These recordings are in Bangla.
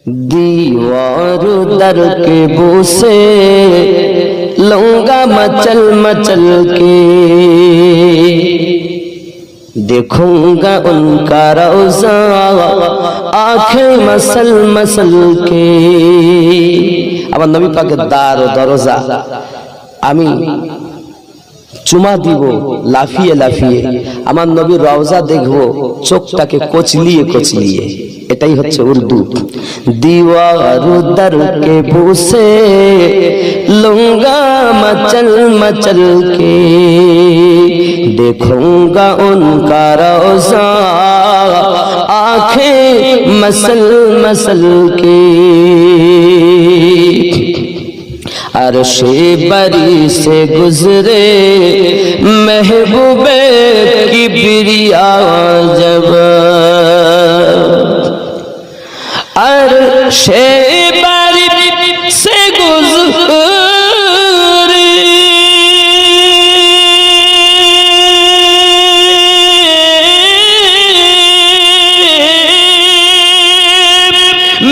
दीवार दर के बोसे लूंगा मचल मचल के, देखूंगा उनका रोज़ा आँखें मसल मसल के। আমার নবী পাকের দ্বার ও দরজা আমি চুমা দিব লাফিয়ে লাফিয়ে, আমার নবীর রওজা দেখবো চোখটাকে কচলিয়ে কচলিয়ে। এটাই হচ্ছে উর্দু। दीवार दर के बोसे लूंगा मचल मचल के, देखूंगा उनका रोज़ा आँखें मसल मसल के। अर्शे बरी से गुजरे महबूबे की बिरिया जब, अर्शे बरी से गुजरे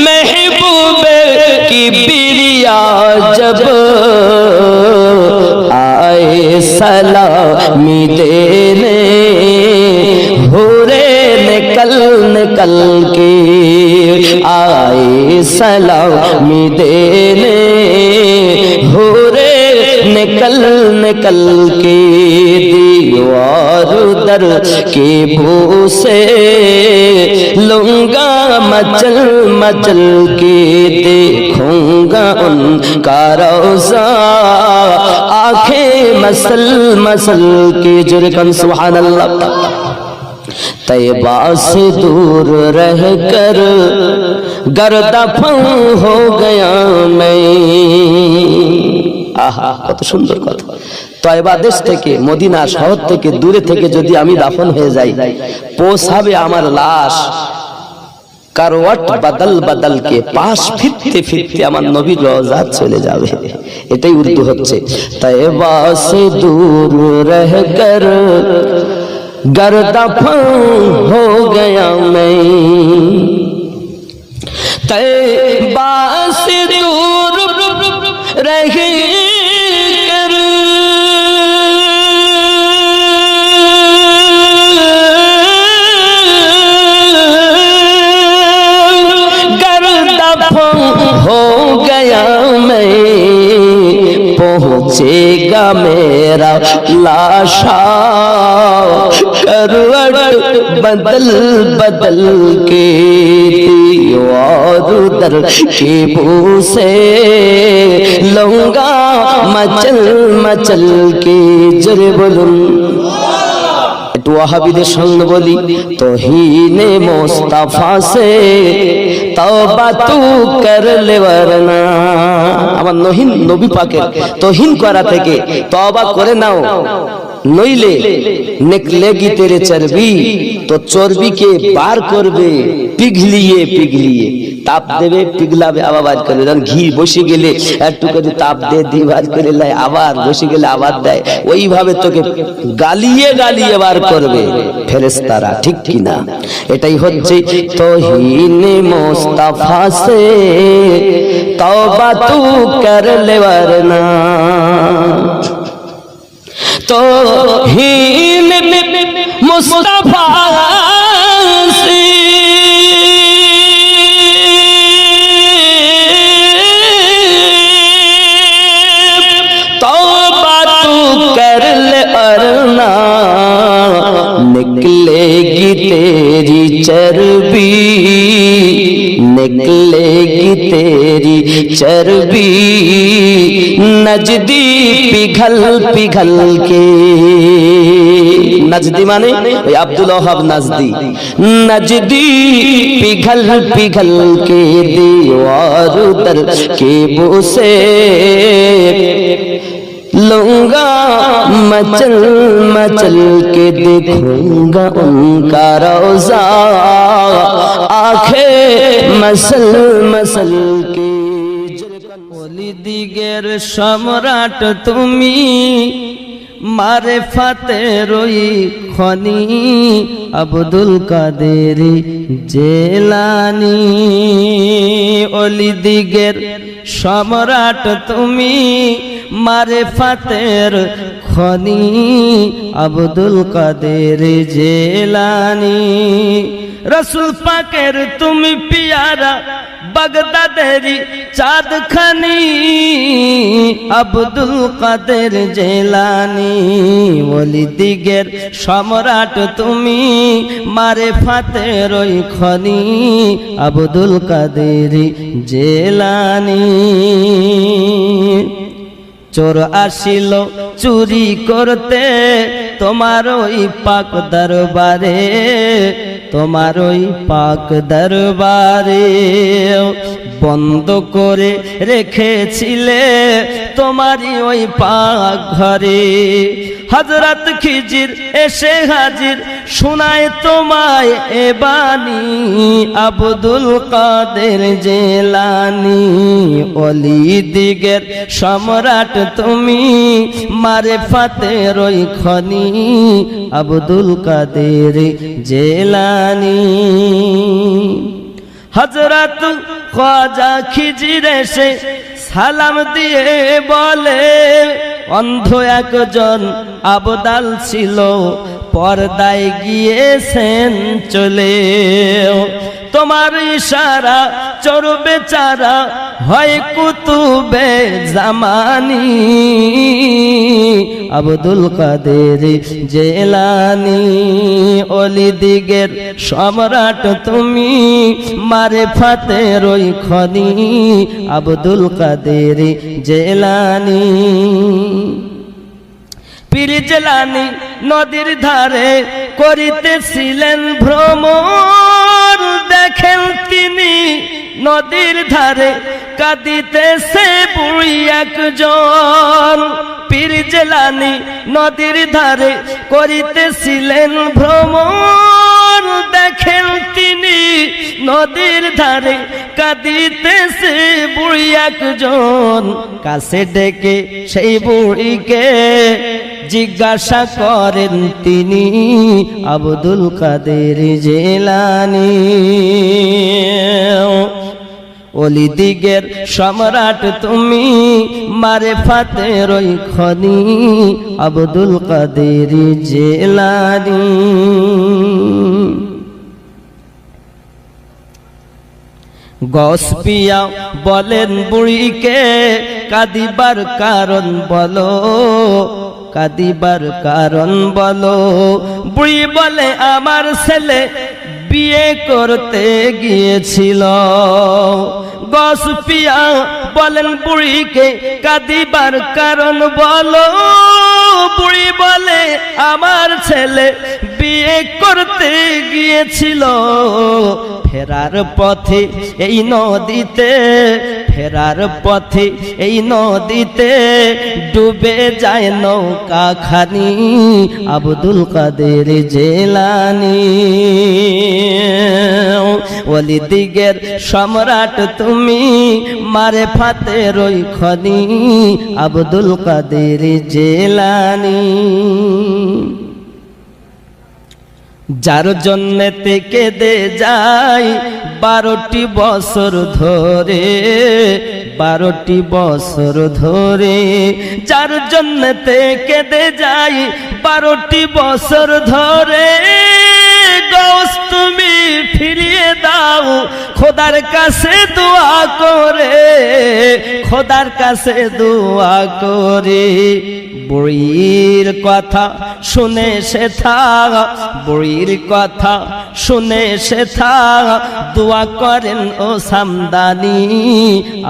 महबूबे की बिरिया जब, आए सलामी देने हुरे निकल निकल के, आए सलामी देने हुरे निकल निकल के। दीवार दर के बोसे लूंगा मचल मचल के, देखूंगा उनका रोज़ा आँखें मसल मसल के। जुर्कन सुभान अल्लाह। तैबा से दूर रह कर गर्दफन हो गया मैं। आहा, কত সুন্দর কথা। তয়বা দেশ থেকে, মদিনা শহর থেকে, দূরে থেকে যদি আমি দাফন হয়ে যাই, পৌঁছাবে আমার লাশ करवट बदल बदल के पास फिरते फिरते আমার নবীর রওজা চলে যাবে। এটাই উর্দু হচ্ছে। তয়বা से दूर रह कर गर्दफन हो गया मैं, तैबा से दूर रह कर गर्दफन हो गया मैं, पहुँचेगा मेरा लाशा करवट बदल बदल के। दीवार दर के बोसे लूंगा मचल मचल के। जरे बोलूं একটু ওয়াহাবীদের সঙ্গে বলি, তোহিনে মুস্তাফা সে তওবা তু কর লে ওয়ারনা। আমার নবী পাকের তোহিন করা থেকে তওবা করে নাও, নইলে নিকলেগি তেরে চর্বি, তো চর্বিকে বার করবে পিঘলিয়ে পিঘলিয়ে। তাপ দেবে, পিঘলাবে, আবার বার করবে। যখন ঘি বসে গেলে একটু করে তাপ দিয়ে দিয়ে বার করে লাই, আবার বসে গেলে আবার দেয়, ওইভাবে তোকে গালিয়ে গালিয়ে বার করবে ফেরেশতারা, ঠিক কিনা? এটাই হচ্ছে তোহিনে মুস্তাফা সে তওবা তু কর লে ওয়ারনা। তোহিনে মুস্তাফা সে तौबा तू कर ले वरना निकलेगी तेरी चर्बी, निकलेगी तेरी चर्बी नजदी पिघल पिघल के। नजदी माने अब्दुल वहाब नजदी, नजदी पिघल पिघल के। दीवार दर के बोसे लूंगा मचल मचल के, देखूंगा उनका रोज़ा आँखें मसल मसल के। ওলিদিগের সম্রাট তুমি, মারেফাতের ওই খনি আব্দুল কাদের জেলানি। অলিদিগের সম্রাট তুমি মারেফাতের খনি আব্দুল কাদের জিলানী রসুল পাকের তুমি পিয়ারা বাগদাদেরি চাঁদখানি আব্দুল কাদের জিলানী ওলিদিগের সম্রাট তুমি মারেফাতের ওই খনি আব্দুল কাদের জিলানী চোর আসিল চুরি করতে তোমার ওই পাক দরবারে তোমার ওই পাক দরবারে বন্ধ করে রেখেছিলে তোমারই ওই পাক ঘরে হযরত খিজির এসে হাজির শোনায় তোমায় এ বাণী আব্দুল কাদের জিলানী ওলিদিগের সম্রাট তুমি মারেফাতের ওই খনি আব্দুল কাদের জিলানী হযরত খ্বাজা খিজির এসে সালাম দিয়ে বলে অন্ধ একজন আবদাল ছিল পর্দায় গিয়েছেন চলে তোমার ইশারা চোর বেচারা হয় কুতুবে জামানি আব্দুল কাদের জিলানী ওলিদিগের সম্রাট তুমি মারেফাতের ওই খনি আব্দুল কাদের জিলানী পীর জিলানী নদীর ধারে করিতেছিলেন ভ্রমণ দেখেন তিনি নদীর ধারে কাঁদিতেছে বুড়ি একজন পীর জিলানী নদীর ধারে করিতেছিলেন ভ্রমণ দেখেন তিনি নদীর ধারে কাঁদিতেছে বুড়ি একজন কাছে ডেকে সেই বুড়িকে জিজ্ঞাসা করেন তিনি আব্দুল কাদের জিলানী ওলিদিগের সম্রাট তুমি মারেফাতের ওই খনি আব্দুল কাদের জিলানী গস পিয়া বলেন বুড়িকে কাঁদিবার কারণ বলো কাঁদিবার কারণ বলো বুড়ি বলে আমার ছেলে বিয়ে করতে গিয়েছিল গস পিয়া বলেন বুড়িকে কাঁদিবার কারণ বলো বুড়ি বলে আমার ছেলে বিয়ে করতে গিয়েছিল ফেরার পথে এই নদীতে ফেরার পথে এই নদীতে ডুবে যায় নৌকা খানি আব্দুল কাদের জিলানী ওলিদিগের সম্রাট তুমি মারেফাতের ওই খনি আব্দুল কাদের জিলানী যার জন্যে কেঁদে যাই 12টি বছর ধরে 12টি বছর ধরে যার জন্যে কেঁদে যাই 12টি বছর ধরে গৌস তুমি ফিরিয়ে দাও খোদার কাছে দোয়া করে খোদার কাছে দোয়া করে বুড়ির কথা শুনে সে থাক বুড়ির কথা শুনে সে থাক দোয়া করেন ও সামদানি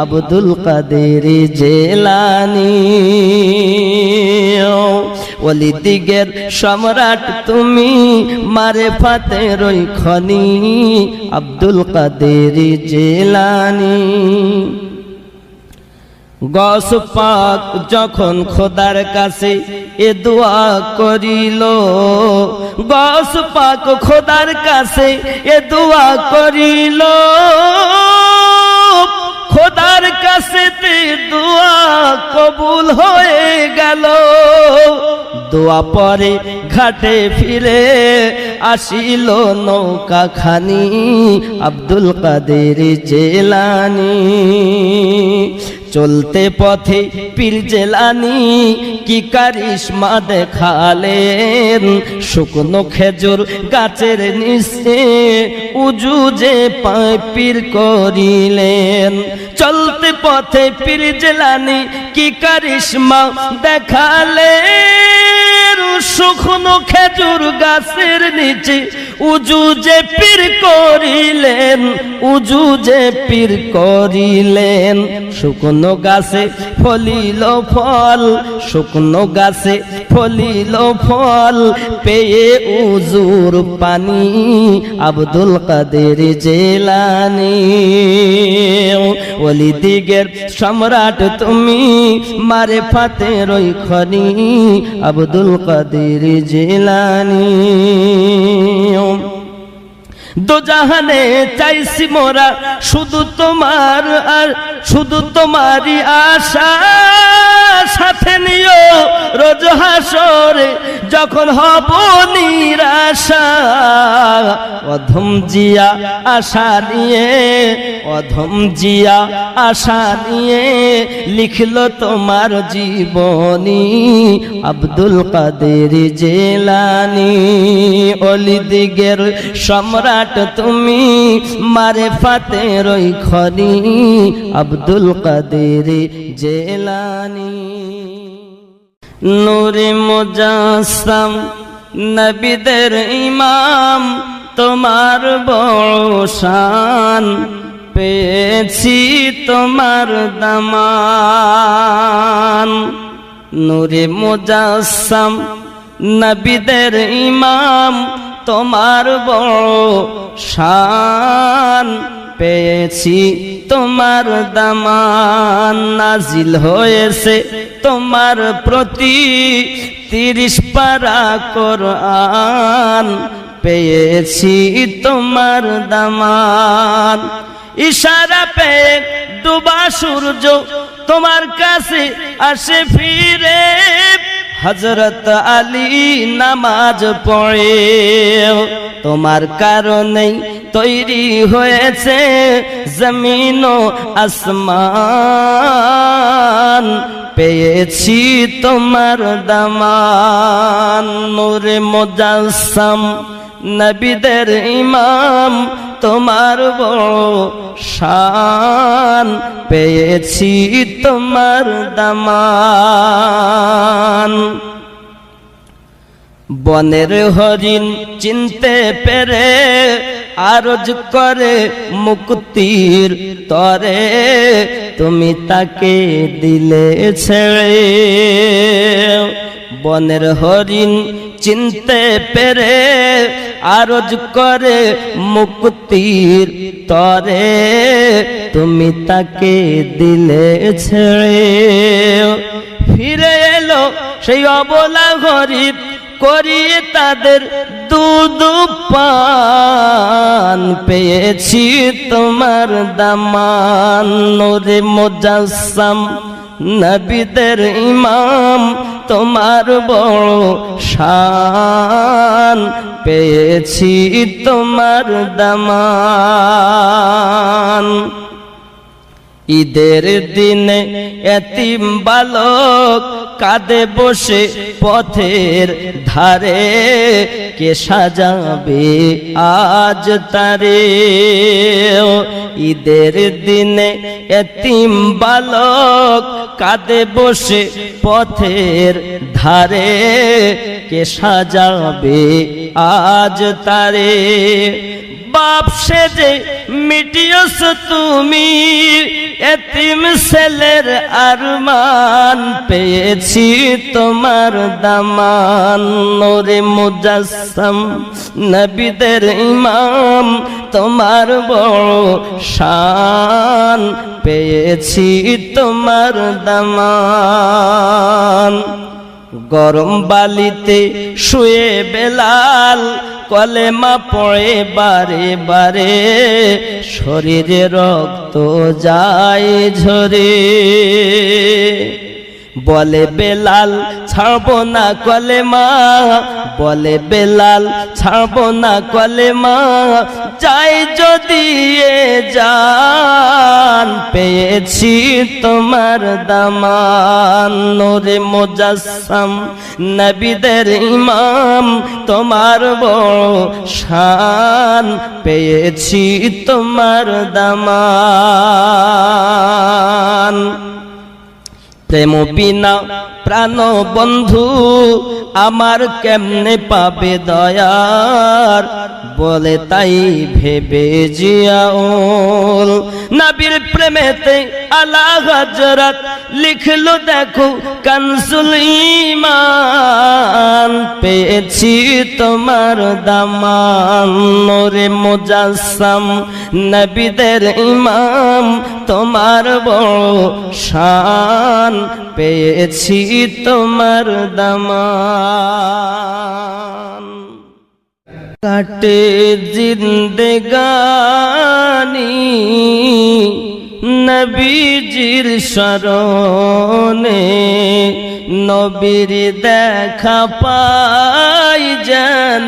আব্দুল কাদের জিলানী ওলিদিগের সম্রাট তুমি মারেফাতের ওই খনি আব্দুল কাদের জিলানী গস পাক যখন খোদার কাছে এ দোয়া করিল গস পাক খোদার কাছে এ দোয়া করিল খোদার কাছে তে দোয়া কবুল হয়ে গেল দোয়া পরে ঘাটে ফিরে আসিল নৌকা খানি আব্দুল কাদের জিলানী। চলতে পথে পীর জিলানী কি কারিশমা দেখালেন, শুকনো খেজুর গাছের নিচে উজু যে পায় পীর করিলেন। চলতে পথে পীর জিলানী কি কারিশমা দেখালেন, শুকনো খেজুর গাছের নিচে উজু যে পীর করিলেন, উজু যে পীর করিলেন। শুকনো গাছে ফলিল ফল, শুকনো গাছে ফলিল ফল, পেয়ে উজুর পানি আব্দুল কাদের জিলানী। ওলিদিগের সম্রাট তুমি মারেফাতের ওই খনি আব্দুল কাদের জিলানী। দোজাহানে চাইছি মোরা শুধু তোমার আর শুধু তোমারই আশা, সাথে নিও রোজ হাসরে যখন হব নিরাশা। অধম জিয়া আশা নিয়ে, অধম জিয়া আশা নিয়ে লিখলো তোমার জীবনী আব্দুল কাদের জিলানী। ওলিদিগের সম্রাট তুমি মারেফাতের ওই খনি আব্দুল কাদের জিলানী। নূরে মুজাসসাম নবীদের ইমাম তোমার বড় শান, পেয়েছি তোমার দামান। নূরে মুজাসসাম নবীদের ইমাম তোমার বড় শান, পেয়েছি তোমার দামান। নাজিল হয়েছে তোমার প্রতি 30 পারা কোরআন, পেয়েছি তোমার দামান। ইশারা পেয়ে ডুবা সূর্য তোমার কাছে আসে ফিরে, হযরত আলী নামাজ পড়ে তোমার কারণেই তৈরি হয়েছে জমিন ও আসমান, পেয়েছি তোমার দামান। নূরে মুজাসসাম নবীদের ইমাম তোমার বড় শান, পেয়েছি তোমার দামান। বনের হরিণ চিনতে পেরে আরজ করে মুক্তির তরে, তুমি তাকে দিলে ছেড়ে। বনের হরিণ চিনতে পেরে আরজ করে মুক্তির তরে, তুমি তাকে দিলে ছেড়ে। ফিরে এলো সেই অবলা গরিব করিয়ে তাদের দুধ পান, পেয়েছি তোমার দামান। নূরে মুজাসসাম নবীদের ইমাম তোমার বড় শান, পেয়েছি তোমার দামান। ঈদের দিনে এতিম বালক কাঁদে বসে পথের ধারে, কে সাজাবে আজ তারে। ঈদের দিনে এতিম বালক কাঁদে বসে পথের ধারে, কে সাজাবে আজ তারে। বাপ সেজে মিটিয়েছ তুমি এতিম ছেলের আরমান, পেয়েছি তোমার দামান। নূরে মুজাসসাম নবীদের ইমাম তোমার বড় শান, পেয়েছি তোমার দামান। গরম বালিতে শুয়ে বেলাল কলেমা পড়ে বারে বারে, শরীরে রক্ত যায় ঝরে। বলে বেলাল ছাড়বো না কলেমা, বলে বেলাল ছাড়বো না কলেমা, যাই যদি এ জান পেয়েছি তোমার দামান। নূরে মুজাসসাম নবীদের ইমাম, তোমার বড় শান পেয়েছি তোমার দামান। প্রেম বিনা প্রাণ বন্ধু আমার কেমনে পাবে দয়ার, বলে তাই ভেবে জিয়াউল নবীর প্রেমেতে আলা হযরত লিখলো দেখো কানজুল ঈমান, পেয়েছি তোমার দামান। নূরে মুজাসসাম নবীদের ইমাম, তোমার বড় শান পেয়েছি তোমার দামান। কাটে জিন্দেগানি নবীজির শরণে, নবীর দেখা পাই যেন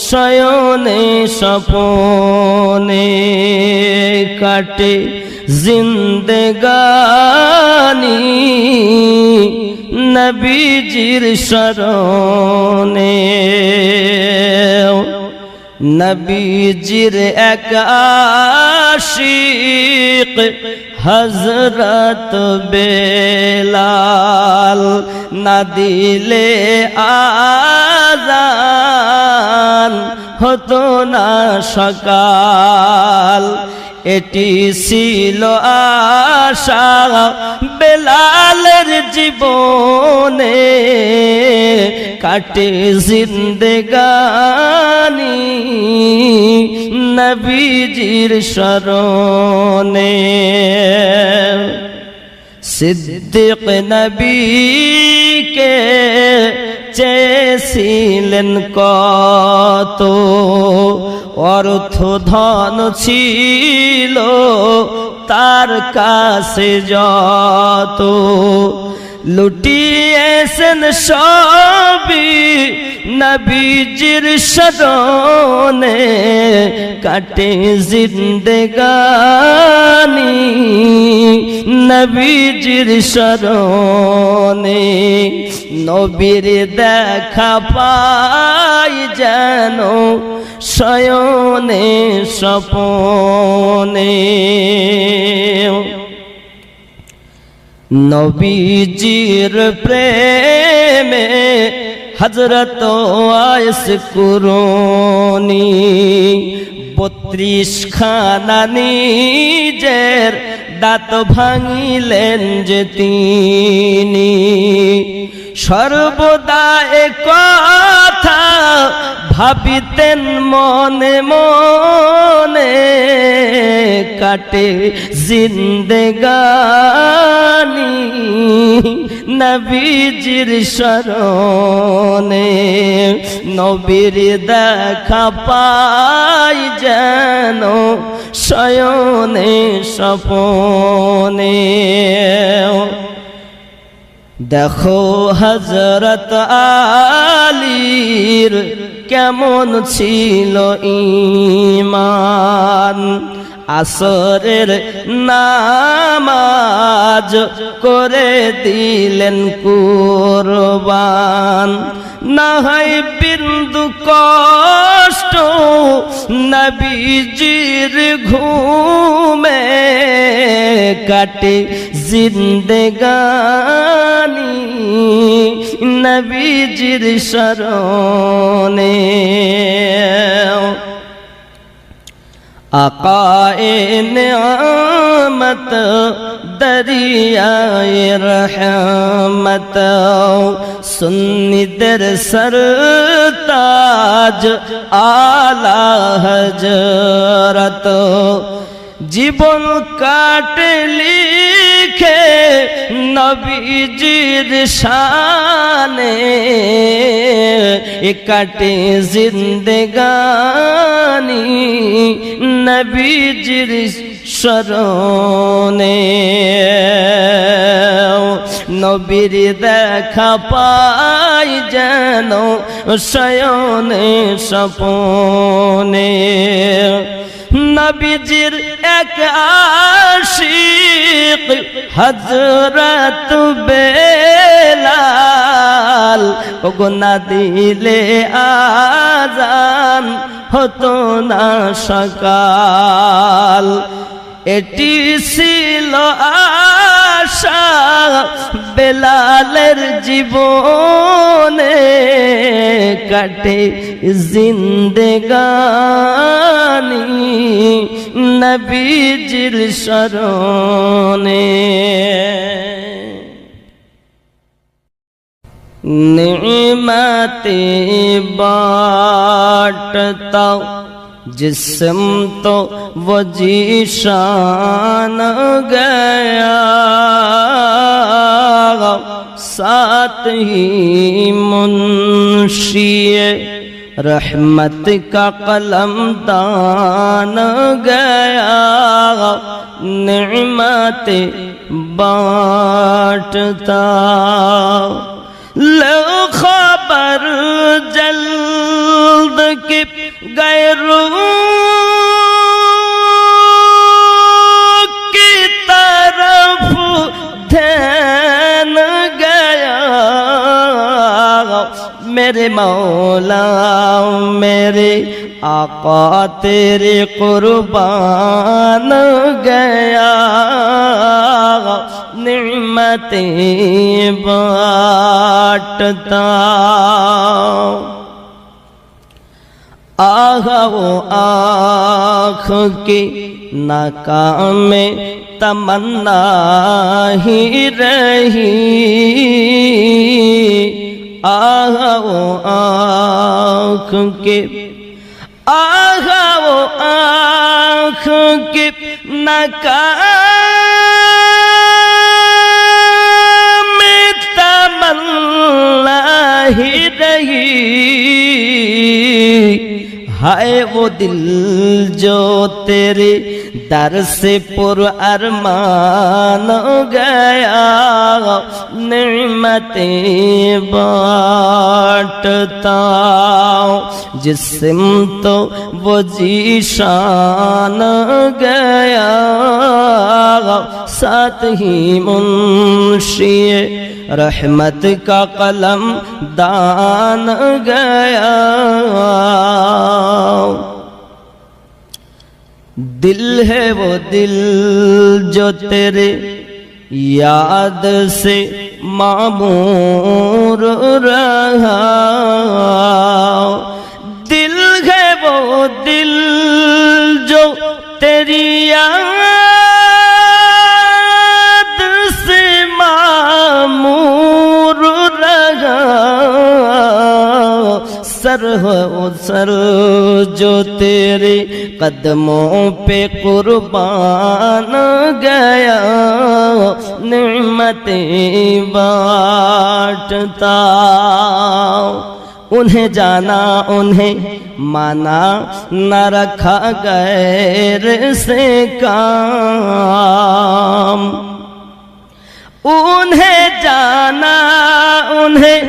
শয়নে স্বপনে। কাটে জিন্দেগানি নবীজির শরণে, নবীজির এক আশিক হযরত বেলাল, না দিলে আযান হতো না সকাল। এটি ছিল আশা বেলালের জীবনে, কাটে জিন্দেগানি নবীজির শরণে। সিদ্দিক নবীকে চেয়েছিলেন কত, অর্থ ধন ছিল তার কাছে যত, লুটিয়েছেন সবই নবীজির শরণে, কাটে জিন্দেগানি নবীজির শরণে। নবীর দেখা পাই যেন শয়নে স্বপনে, নবীজির প্রেমে হযরত ওয়াইস কুরনি 32 খানা নিজের দাঁত ভাঙিলেন যে তিনি, সর্বদা এ কথা ভাবিতেন মনে মনে, কাটে জিন্দেগানি নবীজির শরণে, নবীর দেখা পাই যেন শয়নে স্বপনে। দেখো হযরত আলীর কেমন ছিল ঈমান, আসরের নামাজ করে দিলেন কুরবান, না হয় বিন্দু কষ্ট নবীজির ঘুমে, কাটে জিন্দেগানি নবীজির শরণে। আকায়ে নিয়ামত দরিয়ায়ে রহমত, সুন্নিদের সরতাজ আলা হযরত, জীবন কাটে লিখে নবীজির শানে, কাটে জিন্দেগানি নবীজির শরণে। নবীর দেখা পাই যেন শয়নে স্বপনে নবীজির এক আশিক হযরত বেলাল ওগো না দিলে আযান হতো না সকাল এটি ছিল আশা বেলালের জীবনে কাটে জিন্দেগানি নবীজির শরণে नेमते बांटता जिस्म तो वो जीशान गया साथ ही मुंशिए रहमत का कलम दान गया नेमते बांटता लो खबर जल्द के गैरों की तरफ ध्यान गया मेरे मौला मेरे आका तेरे कुर्बान गया नेमतें बांटता आह वो आँख की नाकाम तमन्ना ही रही आह वो आँख के आह वो आँख के नाकाम तमन्ना ही रही हाय वो दिल जो तेरे दर से पुर अरमान गया नेमतें बांटता जिस्म तो वो जीशान गया साथ ही मुंशिए रहमत का कलम दान गया दिल है वो दिल जो तेरे याद से मामूर रहा दिल है वो दिल जो तेरी याद से मामूर रहा सर हो सर जो तेरे कदमों पे कुर्बान गया नेमतें बांटता उन्हें जाना उन्हें माना न रखा गैर से काम उन्हें जाना उन्हें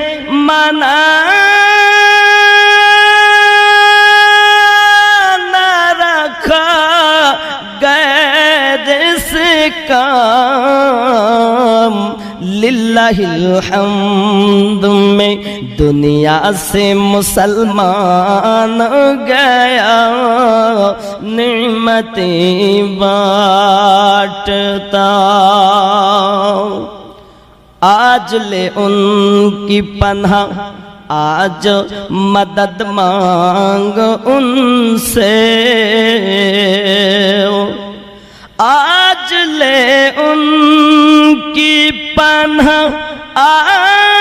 माना काम लिल्लाहिल हम्द में दुनिया से मुसलमान गया नेमतें बांटता आज ले उनकी पनाह आज मदद मांग उनसे आज ले उनकी पनाह आज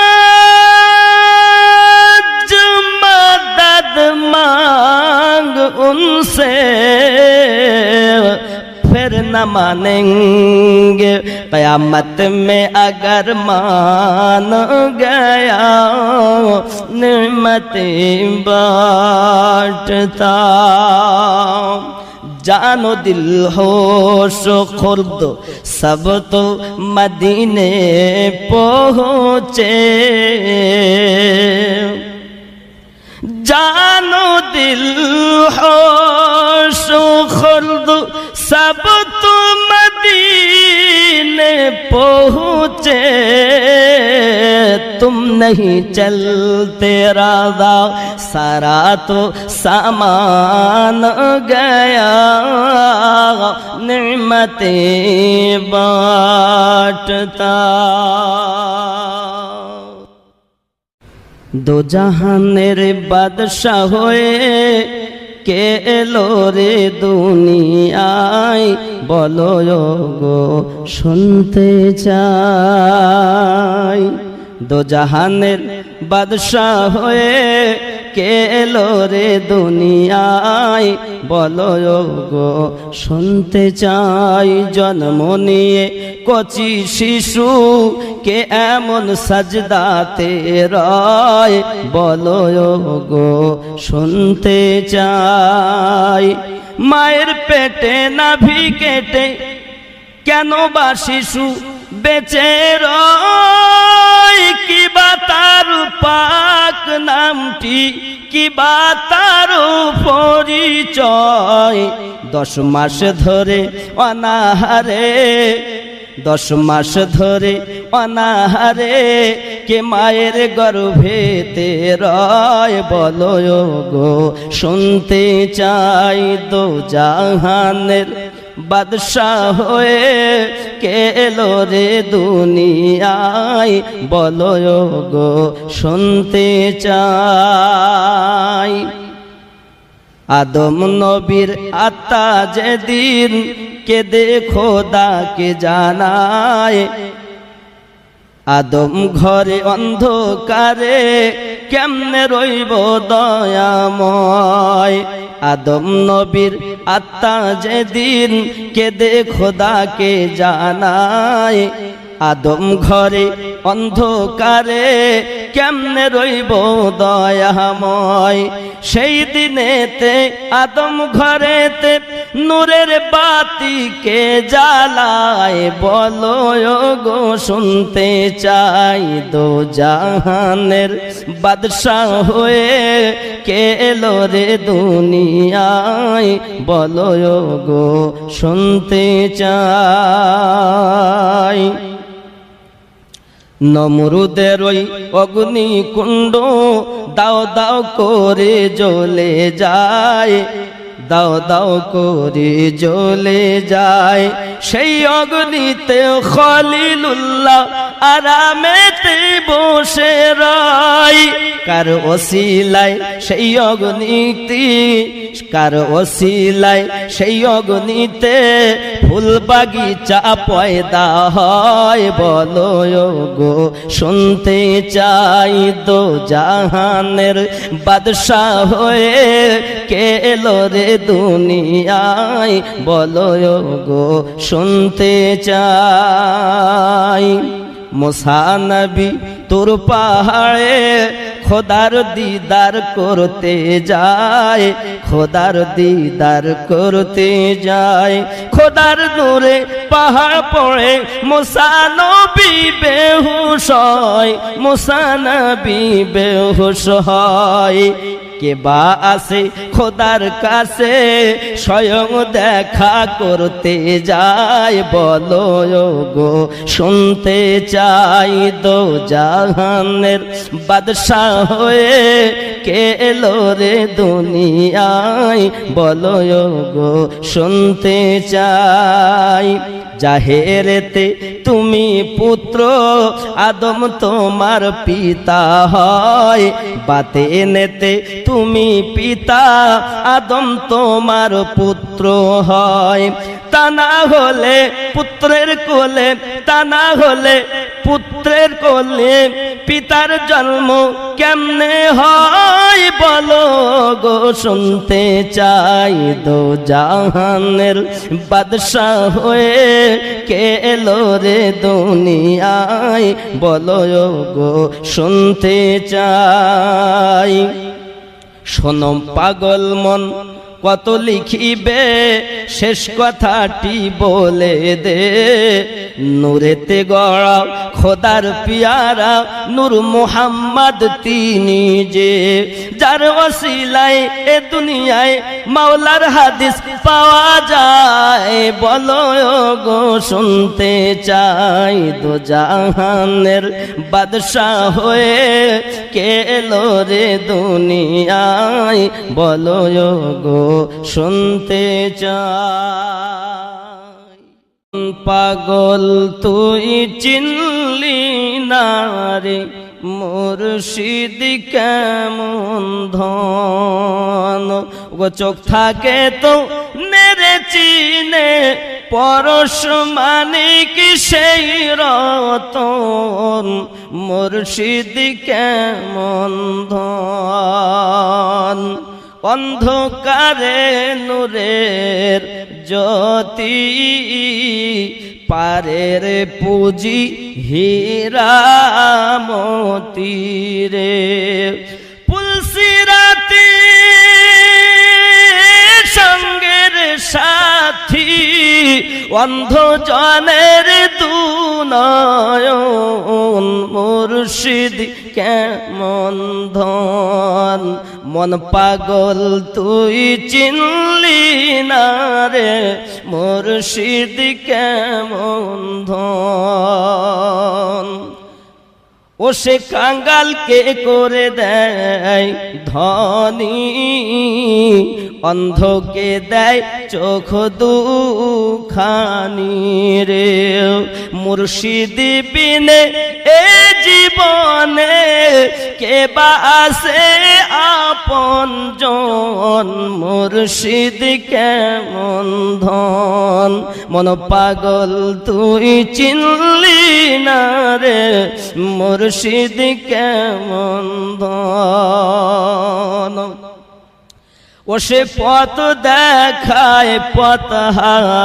मदद मांग उनसे फिर न मानेंगे क़यामत में अगर मान गया नेमतें बांटता जानो दिल होश खुर्द सब तो मदीने पहुँचे जानो दिल होश खुर्द सब तो मदीने पहुँचे तुम नहीं चलते राजा सारा तो सामान गया नेमतें बांटता दो जहानेर बादशाह होए के एलो रे दुनियाय बोलो गो सुनते चाই दो जहानेर बादशाह होए के एलो रे दुनियाय बोलो गो सुनते চাই जन्म निये कचि शिशु के एमन सजदाते रয় बोलो गो सुनते চাই माয়ের পেটে নাভি কেটে কেন বা শিশু বেঁচে রয় কি বা তার পাক নামটি কি বা তার পরিচয় 10 মাস ধরে অনাহারে 10 মাস ধরে অনাহারে কে মায়ের গর্ভেতে রয় বলো গো শুনতে চাই দো জাহানের বাদশাহ হয়ে কে এলো রে দুনিয়ায় বলো গো শুনতে চাই आदम नबीर आत्मा जेदिन के देखो दा के जानाए आदम घरे अंधकारे केमने रइब दयामय आदम नबीर आत्मा जेदिन के देखो दा के जानाए आदम घरे अंधकारे केमने रइब दयामय সেই দিনেতে আদম ঘরেতে নূরের বাতি কে জ্বালায় বলো গো শুনতে চাই দো জাহানের বাদশাহ হয়ে কে এলো রে দুনিয়ায় বলো গো শুনতে চাই নমরুদের ওই অগ্নিকুণ্ড দাও দাও করে জ্বলে যায় দাও দাও করে জ্বলে যায় সেই অগ্নিতে খলিলুল্লাহ আরামেতে বসে রয় কার ওসিলায় সেই অগ্নিতে কার ওসিলায় সেই অগ্নিতে ফুল বাগিচা পয়দা হয় বলো গো শুনতে চাই দো জাহানের বাদশাহ হয়ে কে এলো রে দুনিয়ায় বলো গো শুনতে চাই মুসা নবী তুর পাহাড়ে খোদার দিদার করতে যায় খোদার দিদার করতে যায় খোদার নূরে পাহাড় পড়ে মুসা নবী বেহুশ হয় মুসা নবী বেহুশ হয় কে বা আসে খোদার কাছে স্বয়ং দেখা করতে যায় বলো গো শুনতে চাই দো জাহানের বাদশাহ হয়ে কে এলো রে দুনিয়ায় বলো গো শুনতে চাই জাহেরেতে তুমি পুত্র আদম তোমার পিতা হয় বাতেনেতে তুমি পিতা আদম তোমার পুত্র হয় তা না হলে পুত্রের কোলে তা না হলে পুত্রের কোলে পিতার জন্ম কেমনে হয় বলো গো শুনতে চাই দো জাহানের বাদশাহ হয়ে কে এলো রে দুনিয়ায় বলো গো শুনতে চাই শোনো পাগল মন কত লিখিবে শেষ কথাটি বলে দে নূরেতে গড়া খোদার পিয়ারা নূর মুহাম্মদ তিনি যে যার ওসিলায় এ দুনিয়ায় মাওলার হাদিস পাওয়া যায় বলো গো শুনতে চাই দো জাহানের বাদশা হয়ে কে এলো রে দুনিয়ায় বলো গো শুনতে চাই পাগল তুই চিনলি না রে মুর্শিদ কেমন ধন গো চোখ থাকে তো নেড়ে চিনে পরশ মানে কি সেই রতন মুর্শিদ কেমন ধন অন্ধকারে নূরের জ্যোতি পারের পুঁজি হীরা মতি রে পুলসিরাতে সঙ্গের সাথী অন্ধ জনের দুনয়ন মুর্শিদ কেমন ধন মন পাগল তুই চিনলি না রে মুর্শিদ কেমন ধন ও সে কাঙ্গালকে করে দেয় ধনী অন্ধকে দেয় চোখ দুখানি রে মুর্শিদ বিনে এ জীবনে কে বা আসে আপন জন মুর্শিদ কেমন ধন মন পাগল তুই চিনলি না রে মুর্শিদ কেমন ধন ও সে পথ দেখায় পথহারাকে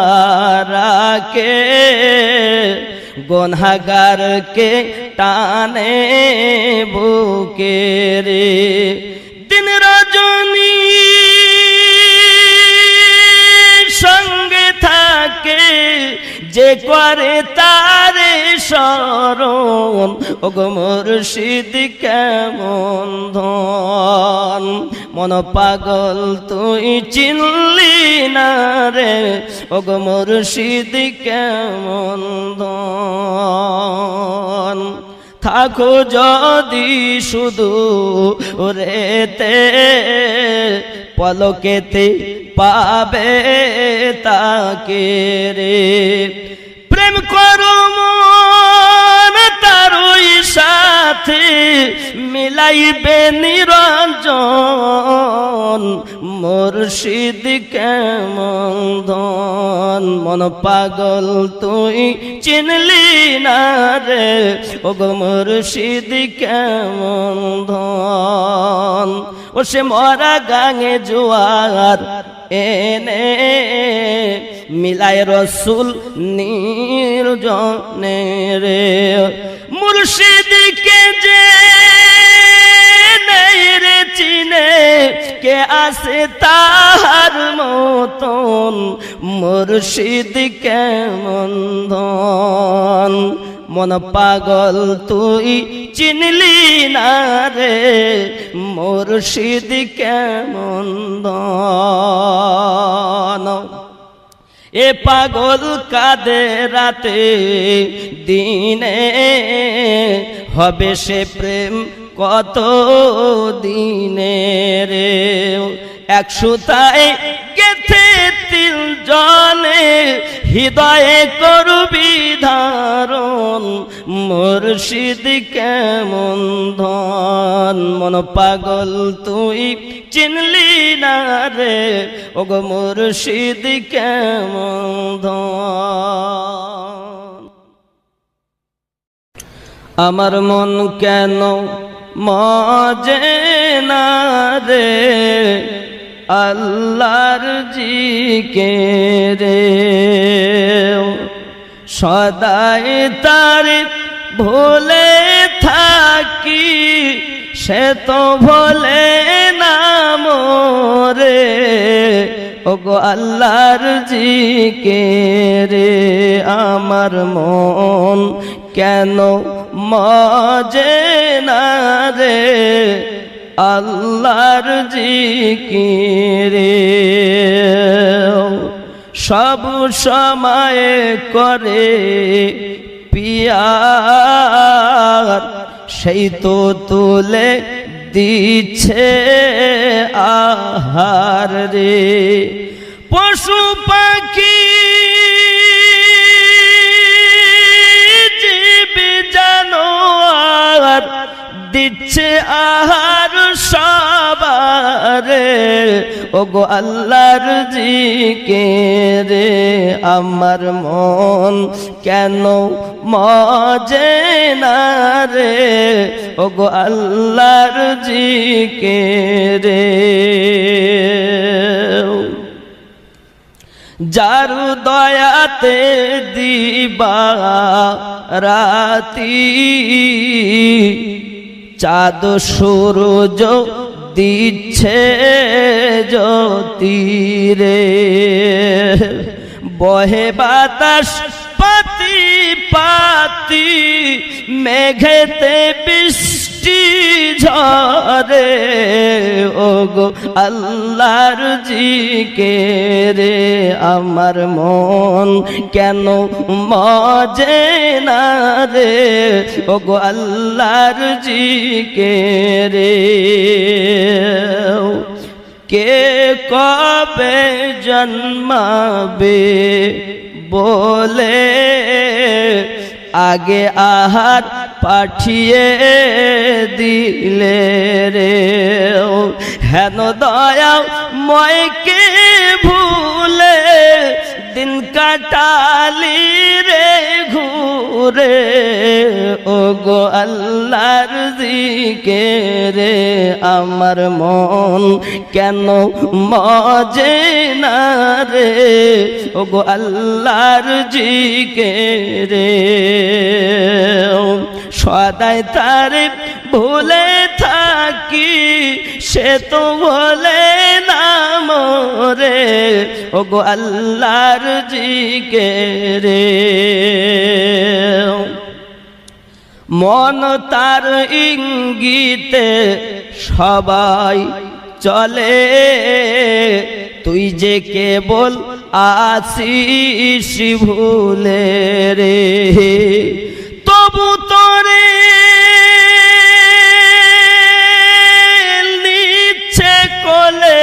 গুনহাগারকে টানে বুকে রে দিন রজনী সঙ্গে থাকে যে করে তারে শরণ ওগো মুর্শিদ কেমন ধন মন পাগল তুই চিনলি না রে ওগো মুর্শিদ কেমন ধন থাকো যদি শুধু রেতে পলকেতে পাবে তাকে রে প্রেম করো মন তারই সাথে মিলাইবে নিরঞ্জন মুর্শিদ কেমন ধন মন পাগল তুই চিনলি না রে ওগো মুর্শিদ কেমন ধন ও সে মরা গাঙে জোয়ার এনে মিলায় রসুল নির্জনে রে মুর্শিদকে যে নেই রে চিনে কে আসে তাহার মতন মুর্শিদ কেমন ধন মন পাগল তুই চিনলি না রে মুর্শিদ কেমন ধন এ পাগল কাঁদে রাতে দিনে হবে সে প্রেম কত দিনে রে একসুতায় গেথে তিল জলে হৃদয়ে করবি ধারণ মুর্শিদ কেমন ধন মন পাগল তুই চিনলি না রে ওগো মুর্শিদ কেমন ধন আমার মন কেন মজে না রে আল্লাহর জিকিরে সদাই তার ভুলে থাকি সে তো ভোলে না রে ওগো আল্লাহর জিকিরে আমার মন কেন মজে না রে আল্লাহর জিকিরে সব সময় করে পিয়ার সেই তো তুলে দিচ্ছে আহার রে পশু পাখি জীব জানোয়ার দিচ্ছে আহার সবারে ওগো আল্লাহর জিকিরে আমার মন কেন মজে না রে ওগো আল্লাহর জিকিরে যার দয়াতে দিবা রাতি চাঁদ সূরজ দিচ্ছে জ্যোতিরে বহে বাতাস পাতি পাতি মেঘেতে বৃষ্টি ঝরে ওগো আল্লাহর জিকিরে আমার মন কেন মজে না রে ওগো আল্লাহর জিকিরে কে কবে জন্মাবে বলে আগে আহার পাঠিয়ে দিলে রে হেন দয়া ময়কে ভুলে দিন কাটালি রে ঘুরে ওগো আল্লাহর জিকিরে আমার মন কেন মজে না রে ওগো আল্লাহর জিকিরে সদাই তারে ভুলে থাকি সে তো বলে না মোরে ওগো আল্লাহর জিকিরে মন তার ইঙ্গিতে সবাই চলে তুই যে কেবল আসিস ভুলে রে তবু তোরে নিচ্ছে কোলে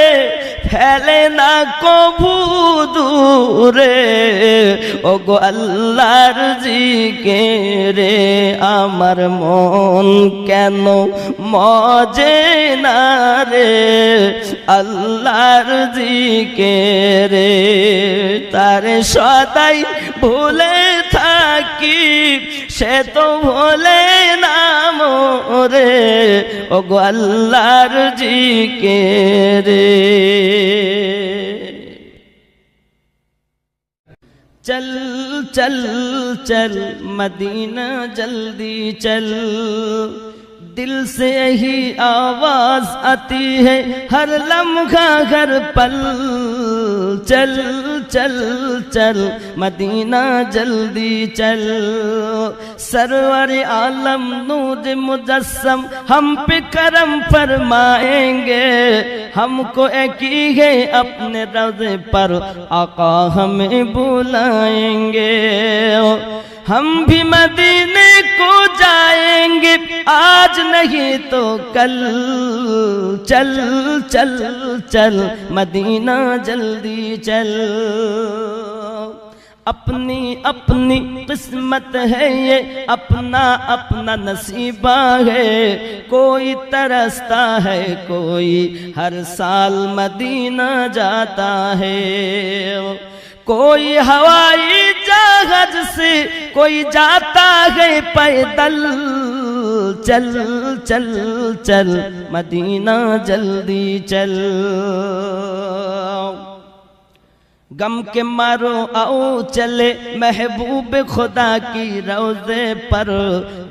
ফেলে না কভু দূরে ওগো আল্লাহর জিকিরে আমার মন কেন মজে না রে আল্লাহর জিকিরে তারে সদাই ভুলে থাকি সে তো ভোলে না মোরে ওগো আল্লাহর জিকিরে चल चल चल मदीना जल्दी चल दिल से ही आवाज आती है हर लम्हा हर पल चल चल चल मदीना जल्दी चल सरवर आलम नूर मुजस्सम हम पे करम फरमाएंगे हमको एक ही है अपने रोज़े पर आका हमें बुलाएंगे हम भी मदीने को जाएंगे आज नहीं तो कल चल चल चल मदीना जल्दी चल अपनी अपनी किस्मत है ये अपना अपना नसीबा है कोई तरसता है कोई हर साल मदीना जाता है कोई हवाई जहाज से कोई जाता है पैदल चल चल चल मदीना जल्दी चल غم کے مارو آؤ چلے محبوب خدا کی روضے پر،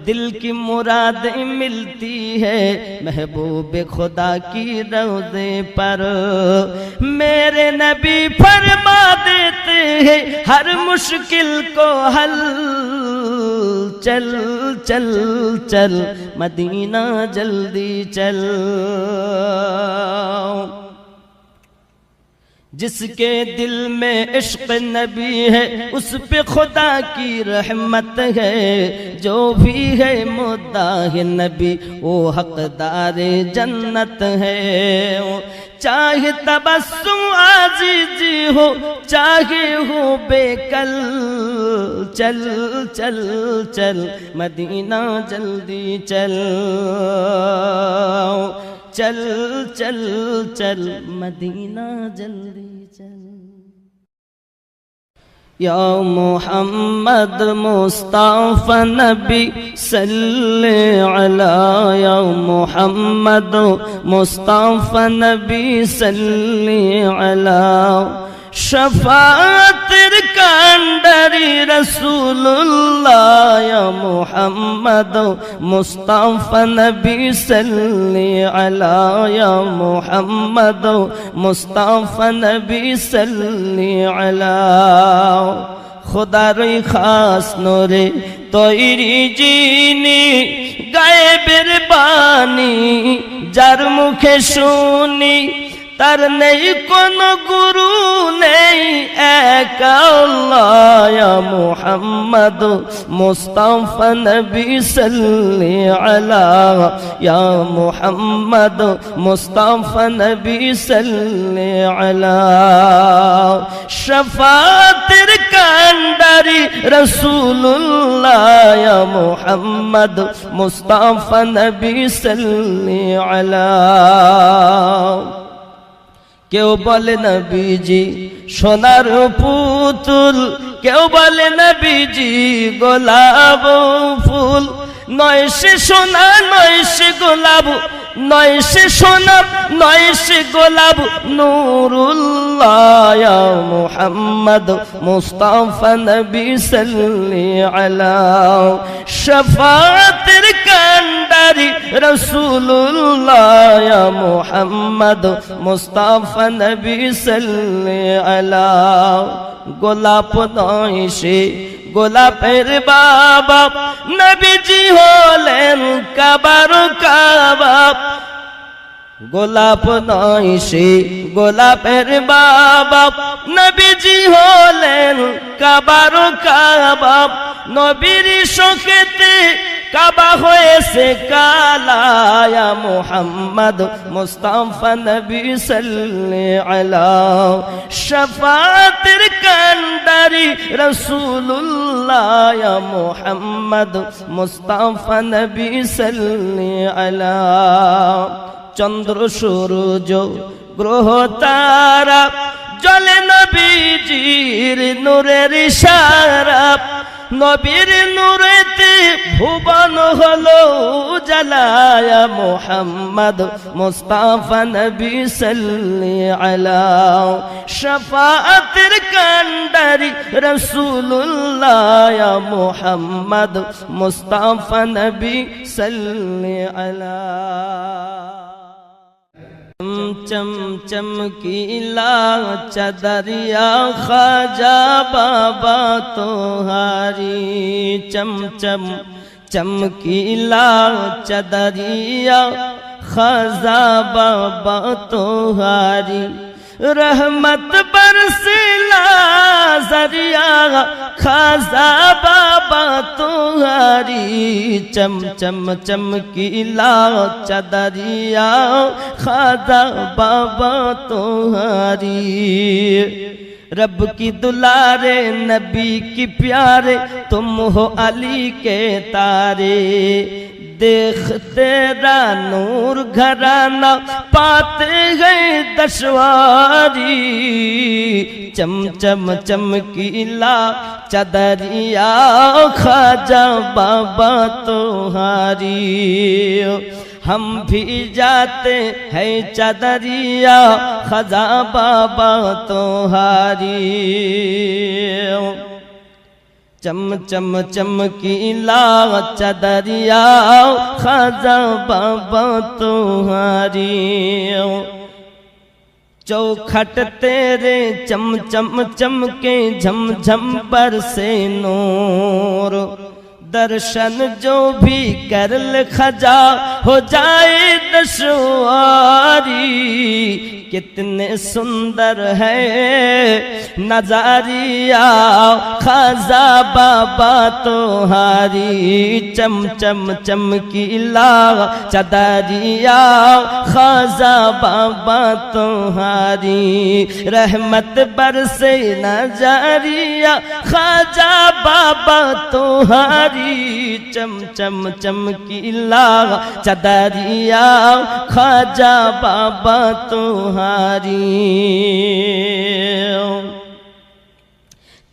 دل کی مرادیں ملتی ہے محبوب خدا کی روضے پر۔ میرے نبی فرما دیتے ہیں ہر مشکل کو حل، چل چل چل مدینہ جلدی چل۔ جس کے دل میں عشق نبی ہے اس پہ خدا کی رحمت ہے، جو بھی ہے مداح نبی وہ حقدار جنت ہے۔ چاہے تبسم عاجزی ہو چاہے ہو بے کل، چل چل چل مدینہ جلدی چل، چل چل چل مدینہ جلدی چل۔ یا محمد مصطفی نبی صلی علی، یا محمد مصطفی نبی صلی علی، شفاعت کانڈری رسول اللہ، یا محمد مصطفی نبی صلی علی، یا محمد مصطفی نبی صلی علی۔ خدا روی خاص نورے তৈরি যিনি গায়েবের বাণী, যার মুখে শুনি তার নেই কোনো গুরু, নেই এক আল্লাহ। ইয়া মুহাম্মদ মুস্তাফা নবী সাল্লি আলা, ইয়া মুহাম্মদ মুস্তাফা নবী সাল্লি আলা। শাফাতের কান্ডারি রাসূলুল্লাহ, ইয়া মুহাম্মদ মুস্তাফা নবী সাল্লি আলা। কেউ বলে নবীজি সোনার পুতুল, কেউ বলে নবীজি গোলাপ ফুল, নয় সে সোনা নয় সে গোলাপ, নয় সে সোনা নয় সে গোলাপ, নূরুল্লাহ। ইয়া মুহাম্মদ মুস্তাফা নবী সাল্লি আলা, শাফাতের কান্ডারি রাসূলুল্লাহ, ইয়া মুহাম্মদ মুস্তাফা নবী সাল্লি আলা। গোলাপ নয় সে গোলাপের বাবা, নবীজি হলেন কাবার কাবা। গোলাপ নয় সে গোলাপের বাবা, নবীজি হলেন কাবার কাবা। নবীর শোকেতে কাবা হয়েছে কালা, ইয়া মুহাম্মদ মুস্তাফা নবী সাল্লি আলা, শাফাতের কান্ডারি রাসূলুল্লাহ, ইয়া মুহাম্মদ মুস্তাফা নবী সাল্লি আলা। চন্দ্র সূর্য গ্রহ তারা জ্বলে নবীজির নূরের ইশারা, নবীর নূরেতে ভুবন হলো উজালা। ইয়া মুহাম্মদ মুস্তাফা নবী সাল্লি আলা, শাফাআতের কান্ডারি রাসূলুল্লাহ, ইয়া মুহাম্মদ মুস্তাফা নবী সাল্লি আলা। چم چمکیلا چدریا خواجہ بابا تمہاری، چم چم چمکیلا چدریا خواجہ بابا تمہاری، رحمت برسلا ذریعہ خواجہ بابا تمہاری، چم چم چمکیلا چدریا خواجہ بابا تمہاری۔ رب کی دلارے نبی کی پیارے تم ہو علی کے تارے، دیکھتے را نور گھرانہ پاتے گئے دشواری، چم چم چمکیلا چدریا خواجہ بابا تمہاری۔ हम भी जाते हैं चदरिया खजा बाबा तुम्हारी चम चम चमकीला चदरिया खजा बाबा तुम्हारी चौखट तेरे चम चम चमके झम झम बरसे नूर दर्शन जो भी कर ले खजा हो जाए दशवारी कितने सुंदर है नजारिया खजा बाबा तुम्हारी चम चम चमकीला चदरिया खजा बाबा तुम्हारी रहमत बरसे नजारिया खजा बाबा तुम्हारी चम चम चमकीला चदरिया खजा बाबा तुम्हारी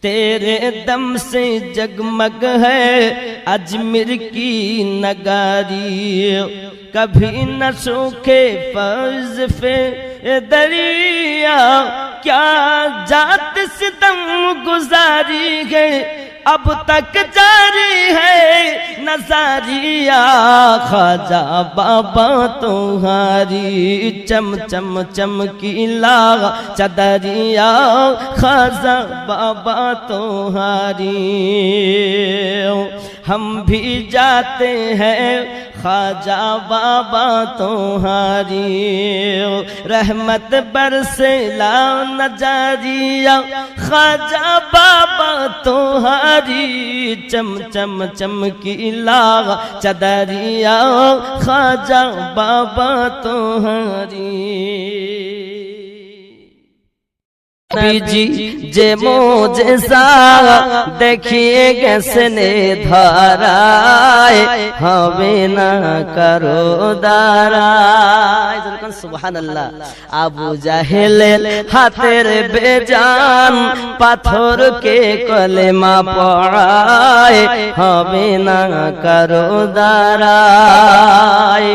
तेरे दम से जगमग है अजमेर की नगारी कभी न सूखे फर्ज पे दरिया क्या जात सितम गुजारी है अब तक जारी है नजारिया खजा बाबा तुम्हारी चम चम चमकीला चदरिया खजा बाबा तुम्हारी हम भी जाते हैं ख्वाजा बाबा तुम्हारी रहमत बरसे ला नजारिया ख्वाजा बाबा तुम्हारी चम चम चमकीला चदरिया ख्वाजा बाबा तुम्हारी जी जे मोजेसा देखिए कैसने धाराए हमें ना करो दाराए सुभान अल्लाह आबू जाहेल हाथेर बेजान पाथर के कलेमा पढ़ाए हमें ना करो दाराए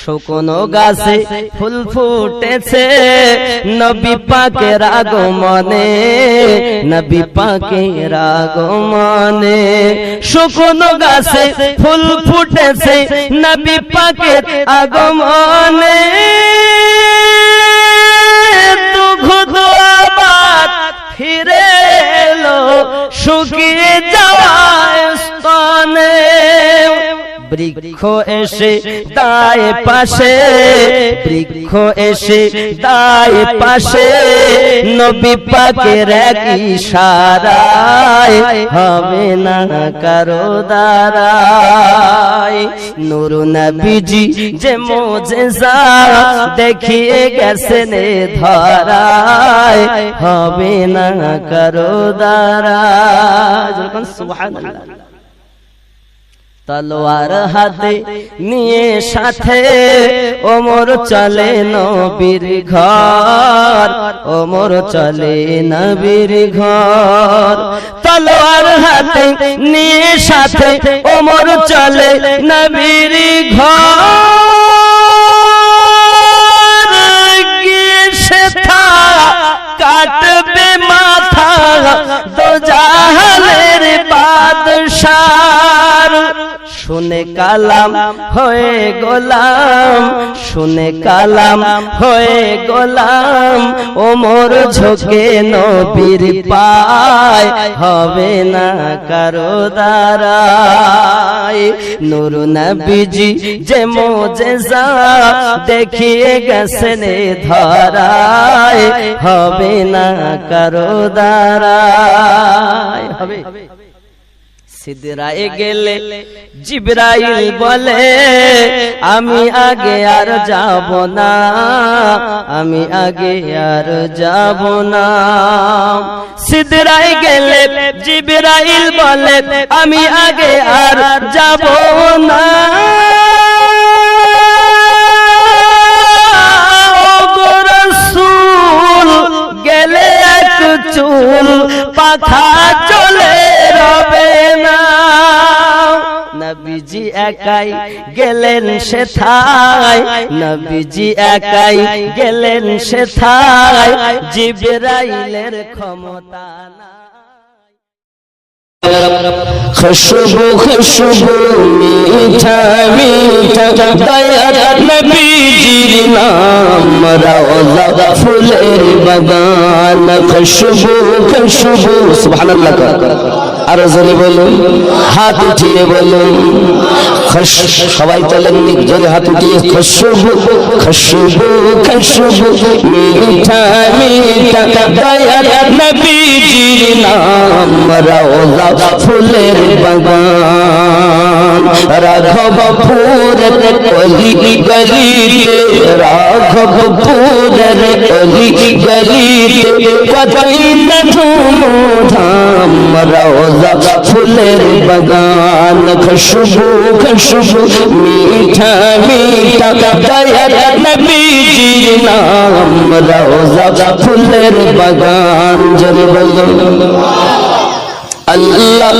শুকনো গাছে ফুল ফুটেছে নবী পাকের আগমনে নবী পাকের আগমনে শুকনো গাছে ফুল ফুটেছে নবী পাকের আগমনে দুঘুদ আবাদ ফিরে এলো শুকিয়ে যাওয়া স্তনে বৃক্ষ এসে দায় পাশে বৃক্ষ এসে দায় পাশে নবী পাকের এক ইশারায় হবে না কারো দ্বারায় নূর নবীজি যে মুজিজা দেখিয়ে গেছেন ধরায় হবে না কারো দ্বারায় সুবহানাল্লাহ তলোয়ার হাতে নিয়ে সাথে ওমর চলে নবীর ঘর ওমর চলে নবীর ঘর তলোয়ার হাতে নিয়ে সাথে ওমর চলে নবীর ঘর গিয়ে সেথা কাটবে মাথা দো জাহানের বাদশার শুনে কালাম হয়ে গোলাম শুনে কালাম হয়ে গোলাম ওমর ঝোঁকে নবীর পায় হবে না কারো দ্বারায় নূর নবীজি যে মুজিজা দেখিয়ে গেছেন ধরায় হবে না কারো দ্বারায় হবে সিদরায় গেলে জিবরাইল বলে আমি আগে আর যাব না আমি আগে আর যাব না সিদরায় গেলে জিবরাইল বলে আমি আগে আর যাব না গেলে এক চুল পাখা চলে রবে না নবীজি একাই গেলেন সেথায়, নবীজি একাই গেলেন সেথায়, জিবরাইলের ক্ষমতা নাই। খুশবু খুশবু মিঠা মিঠা দয়ার নবীজির নাম, রওজা ফুলের বাগান। খুশবু খুশবু সুবহানাল্লাহ, আর জোরে বলুন, হাত উঠিয়ে বলুন। সবাই তোলেন জোরে হাত উঠিয়ে। খুশবু খুশবু খুশবু মিঠা মিঠা দয়ার নবীজির নাম, রওজা ফুলের বাগান। রাঘবপুরের অলি গলিতে, রাঘবপুরের অলি গলিতে কতই না ধুমধাম, রওজা ফুলের বাগান। খুশবু খুশবু মিঠা মিঠা দয়ার নবীজির নাম, রওজা ফুলের বাগান। জোরে বলুন আল্লাহ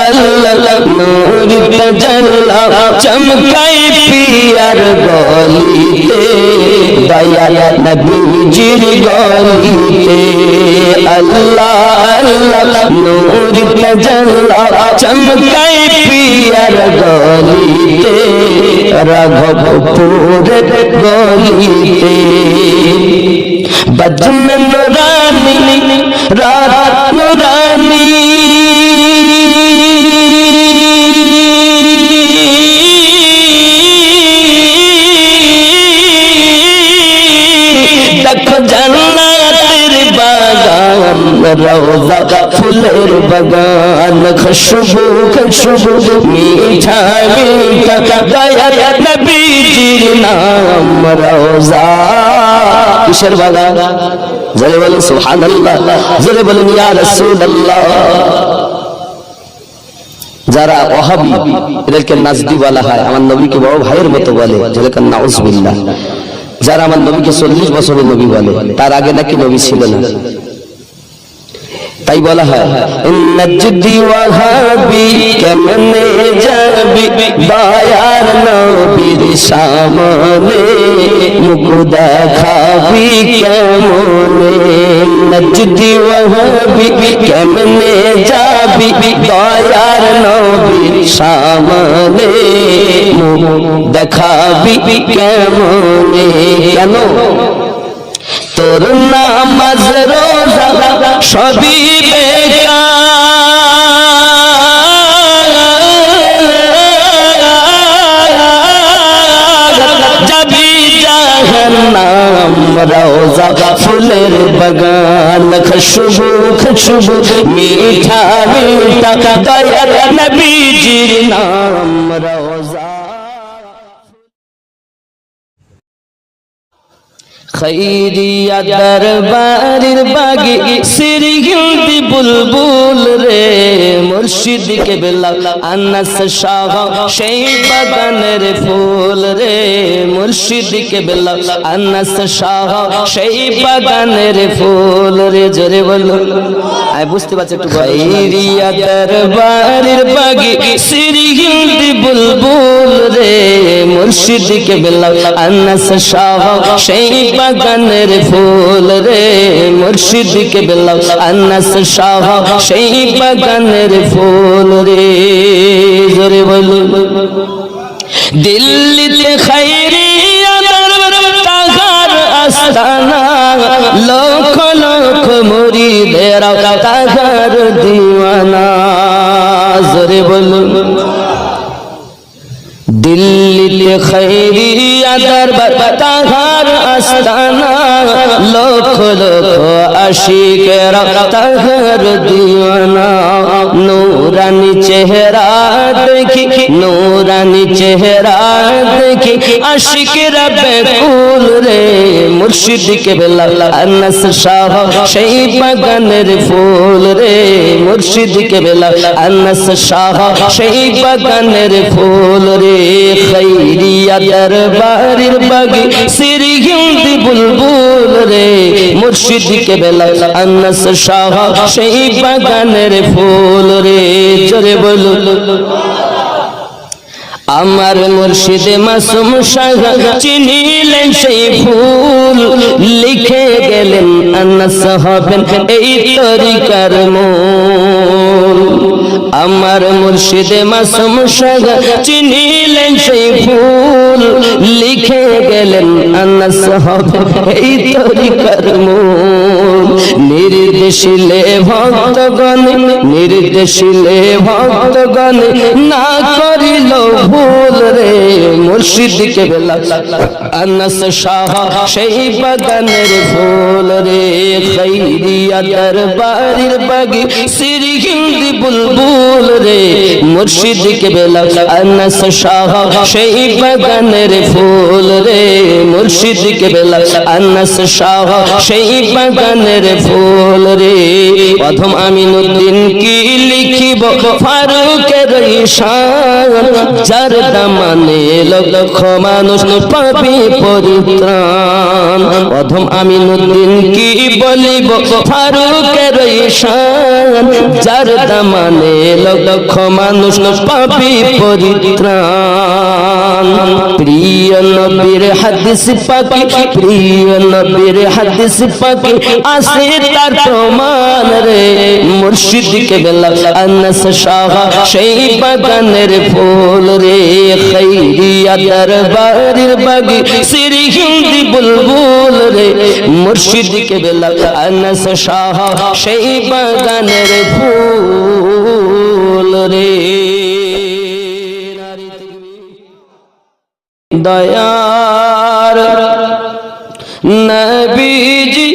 আল্লাহ, নূর তাজাল্লা চমকাই পিয়ার গলিতে, দয়াল নবীজির গলিতে। আল্লাহ আল্লাহ, নূর তাজাল্লা চমকাই পিয়ার গলিতে, রাঘবপুরের গলিতে। বদন নুরানি রাত নুরানি, দেখো জান্নাতের বাগান, রওজা ফুলের বাগান। খুশবু খুশবু মিঠা মিঠা দয়ার নবীজির নাম, রওজা কিসের বাগান? জোরে বলুন সুবহানাল্লাহ, জোরে বলুন ইয়া রাসূলুল্লাহ। যারা ওয়াহাবি এদেরকে নাজদি বলা হয়, আমার নবীকে বড় ভাইয়ের মতো বলে, যেরকম নাউজুবিল্লাহ। যারা আমার নবীকে 40 বছরের নবী বলে, তার আগে নাকি নবী ছিল না, তাই বলা হয় নাজদি ওয়াহাবি কেমনে যাবি দয়ার নবীর সামনে, মুখ দেখাবি কেমনে। নাজদি ওয়াহাবি কেমনে যাবি দয়ার নবীর সামনে, মুখ দেখাবি কেমনে। কেন? তোর নামাজ রোজা সবই বেকার, যাবি জাহান্নাম, রওজা ফুলের বাগান। খুশবু খুশবু মিঠা মিঠা দয়ার নবীজির নাম, রওজা। খৈরিয়া দরবারের বাগে সিরগিলদি বুলবুল রে, মুর্শিদ কেবলা আনাস শাহ সেই বাগানের ফুল রে, মুর্শিদ কেবলা আনাস শাহ সেই বাগানের ফুল রে। জোরে বলুন, আমি বুঝতে পারছি একটু। খৈরিয়া দরবারের বাগে সিরগিলদি বুলবুল রে, মুর্শিদ কেবলা আনাস শাহ সেই বাগানের ফুল রে, মুর্শিদ কেবলা আনাস শাহ সেই বাগানের ফুল রে। জোরে বলুন দিল্লিতে খৈরিয়া দরবার তাহার আস্তানা, লক্ষ লক্ষ মুরিদেরা তাহার দিওয়ানা। জোরে বলুন দিল্লিতে খৈরিয়া দরবার তাহার আস্তানা, লক্ষ লক্ষ আশিকেরা তাহার দিওয়ানা। নূরানি চেহারা দেখি, নূরানি চেহারা দেখি আশিকেরা বেকুল রে, মুর্শিদ কেবলা আনাস শাহ সেই বাগানের ফুল রে, মুর্শিদ কেবলা আনাস শাহ সেই বাগানের ফুল রে। খৈরিয়া দরবারের বাগে সিরগিলদি বুলবুল রে, মুর্শিদ কেবলা আনাস শাহ সেই বাগানের ফুল রে। জোরে বলুন আমার মুর্শিদ মাসুম শাহ চিনিলেন সেই ফুল, লিখে গেলেন আনাস হবেন এই তরিকার মূল। আমার মুর্শিদ মাসুম শাহ চিনিলেন সেই ফুল, লিখে গেলেন আনাস হবেন এই তরিকার মূল। নির্দেশিলে ভক্তগণ, নির্দেশিলে ভক্তগণ না করিল ভুল রে, মুর্শিদকে বেলা আনাস শাহ সেই বাগানের ফুল রে। খৈরিয়া দরবারের বাগি শ্রী হিন্দি বুলবুল রে, মুর্শিদকে বেলা আনাস শাহ সেই বাগানের ফুল রে, মুর্শিদকে বেলা আনাস শাহ সেই বাগানের ফুল রে। প্রথম আমিনুদ্দিন কি লিখিব ফারুকের ঈশান, যার দামানে লক্ষ মানুষ পাবে পরিত্রাণ। প্রথম আমিনুদ্দিন কি বলিব ফারুকের ঈশান, যার দামানে লক্ষ মানুষ পাবে পরিত্রাণ। প্রিয় নবীর হাদিস পাকি, প্রিয় নবীর হাদিস পাকি আসে তার প্রমাণ রে, মুর্শিদকে বেলা আনাস শাহ সেই বাগানের ফুল রে। খৈরিয়া দরবারের বাগি শ্রী হিন্দি বুলবুল রে, মুর্শিদকে বেলা আনাস শাহ সেই বাগানের ফুল রে। দয়ার নবীজি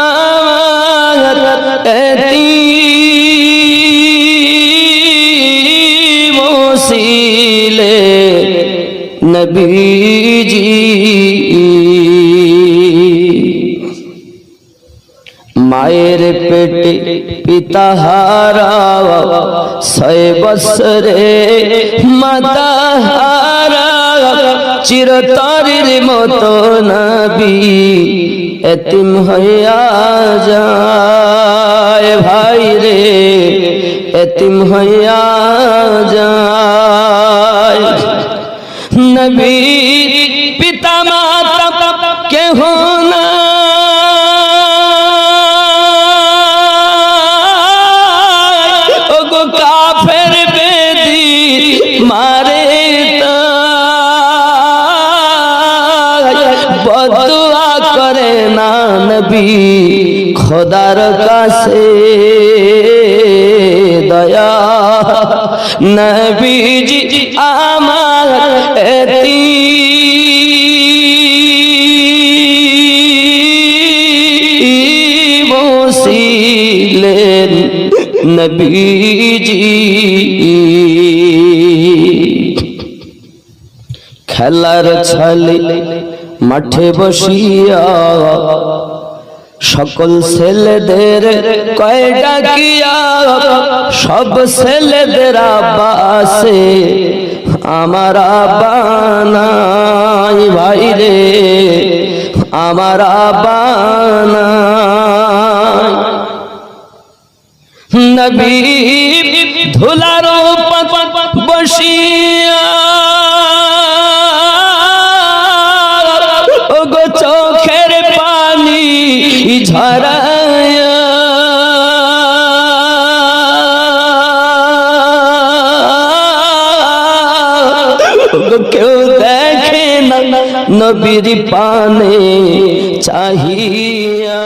আমার এতিম ওসিলে নবীজি, মায়ের পেটে পিতা হারা 6 বছরে মাতা হারা, চিরতরের মতো নবী এতিম হইয়া যায় ভাই রে, এতিম হইয়া যায়। নবী পিতা মাতা কেহ না, ওগো কাফের বেদি মারে বদুয়া করে না নবী খোদার কাছে। দয়া নবীজি আমার এতিম ওসিলেন নবীজি। খেলার ছলে মাঠে বসিয়া সকল ছেলেদের কয় ডাকিয়া, সব ছেলেদের আব্বাসে আমার আব্বা নাই ভাই রে, আমার আব্বা নাই। নবী ধুলার বসিয়া ওগো চোখের পানি ঝরায়া, কেউ দেখে না নবীর পানে চাহিয়া।